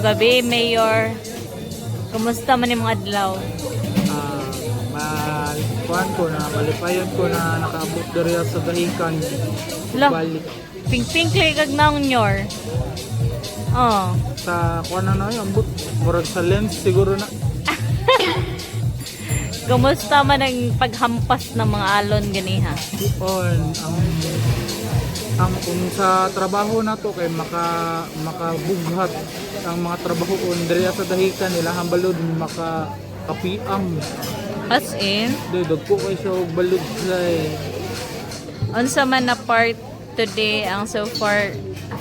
gabi, Mayor. Kumusta man yung mga adlaw? Kuhan ko na, malipayon ko na nakaabot diri sa dahikan. Lo, Balik. pink-pink lay kag naong nyor. Oh. Sa kuhan na yun, ambot. Murag sa lens siguro na. Kumusta man ang paghampas ng mga alon ganiha? On, ang kung sa trabaho na to kay makabughat ang mga trabaho diri sa dahikan nila hambalod kapiang. As in, Dagko kay siya og balod lay. unsa man na part today ang so far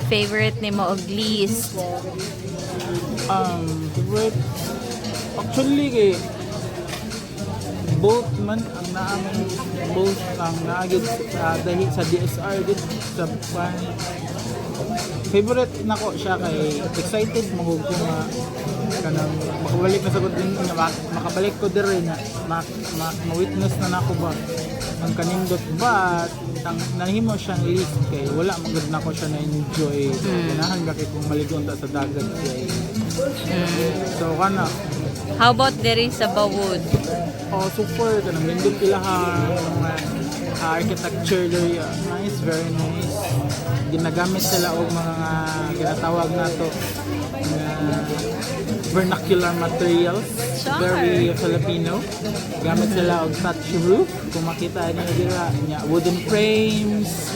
favorite nimo og least? Favorite actually kay both man ang naaman both ang naagid dahil sa DSR dit sa favorite nako siya kay excited mo ko nga kanang makabalik na sa din nga makabalik ko diri na ma-witness na nako ba ang kanindot but ang nahimo siyang list kay wala magud nako siya na enjoy ganahan ba kay kung maligon ta sa dagat kay so kana. How about diri sa Bawod? Super kanang nindot ilahan architecture there nice, very nice. Ginagamit sila og mga ginatawag nato vernacular materials, very Filipino. Gamit sila og thatch roof. Kung makita niyo dira nya wooden frames,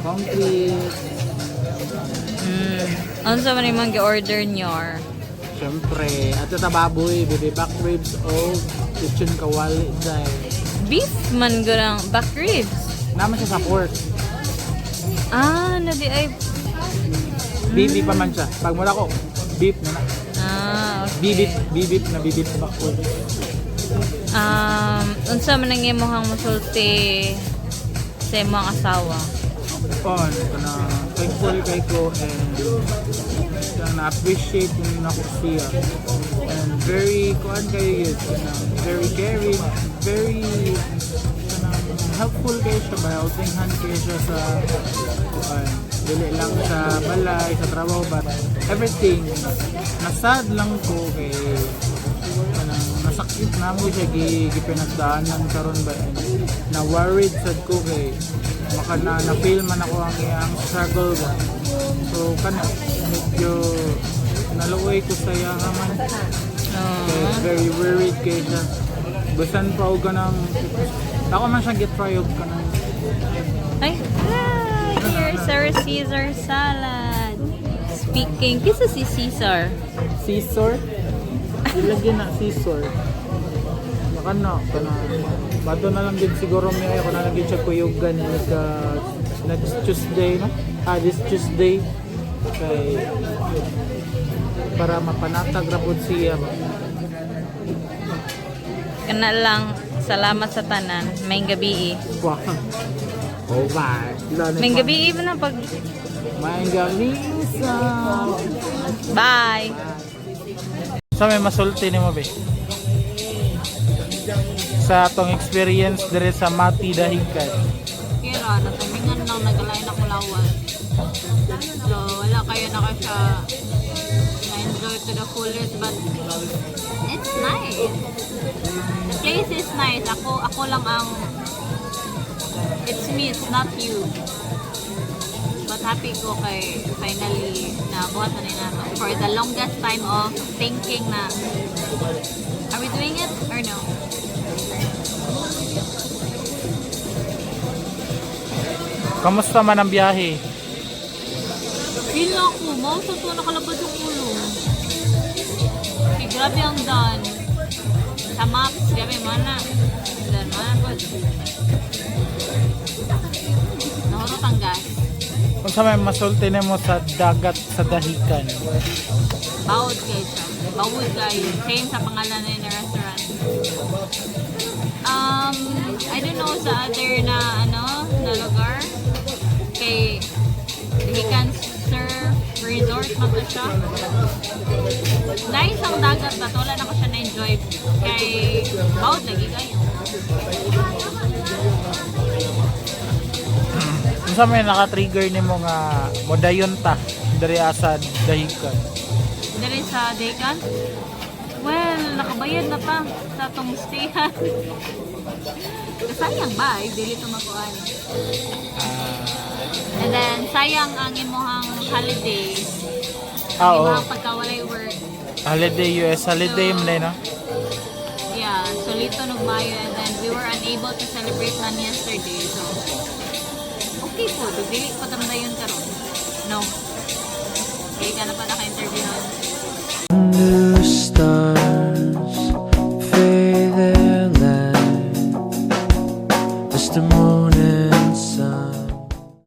concrete. Unsa man imong gi-order nyor? Siyempre, ato ta baboy, baby back ribs o lechon kawali dai. Beef man gurang back ribs. Naman siya sa pork. Na di ay Beef pa man siya. Pag mula ko, beef na na. okay. Bibip na bibip back ribs. Unsa man ang imong musulti sa imong asawa? Na thankful kay ko and na-appreciate ko na ko siya and very kuan kayo yun very caring, very helpful kayo siya by helping hand kayo siya sa dili lang sa balay, sa trabaho but everything nasad lang ko kay nasakit na mo siya gipinagdaanan karon ba na worried sad ko kay maka na-feel man ako ang iyang struggle ba so kana medyo naluoy ko sa iya man very worried kay siya gusan pa og kanang ako man siya get-try og kanang Ay, here's our Caesar salad. Speaking, kisa si Caesar? Caesar? Ilagyan na Caesar. Baka na, bato na lang din siguro may ako na lagi siya kuyugan next Tuesday, no? This Tuesday. Kay, para mapanatag rapod siya. Kana lang, salamat sa tanan. May gabi Wow. Oh, bye. May gabi na pag... May gabi sa... Bye! Sa may masulti ni mo, be? Sa atong experience dire sa Mati Dahigan. Kira, natamingan lang nagalain ako lawan. So, wala kayo na ka siya na-enjoy to the fullest but it's nice. The place is nice. Ako lang ang it's me, it's not you. But happy ko kay finally nabuhat na nato. For the longest time of thinking na are we doing it or no? Kamusta man ang biyahe? Feel na ako, mausa to nakalabas yung ulo. Okay, grabe ang daan. Sa maps, grabe mana. Dan mana po. Nahurot ang gas. Kung sa may masulti ni mo sa dagat sa Dahigan. Bawod kayo siya. Bawod kayo. Same sa pangalan na yung restaurant. I don't know sa other na na lugar. Kay Dahigan Surf Resort na to siya. Nice ang dagat na to. Wala na ko siya na-enjoy. Kay bawod lagi kayo. Kung sa may naka-trigger ni mo nga modayon ta dari sa Dahigan. Dari sa sa day camp? Well, nakabayad na ta sa itong stayan. Sayang ba? Dili ito makuhaan. And then, sayang ang imuhang holiday. Ang Oo. imuhang pagkawalay work. Holiday, US holiday, So, man no? Yeah, so lito nagmayo and then we were unable to celebrate man yesterday. So, okay po. Dili ko tamda yun karon. No. Okay ka na pa naka-interview na. The stars fade their light as the moon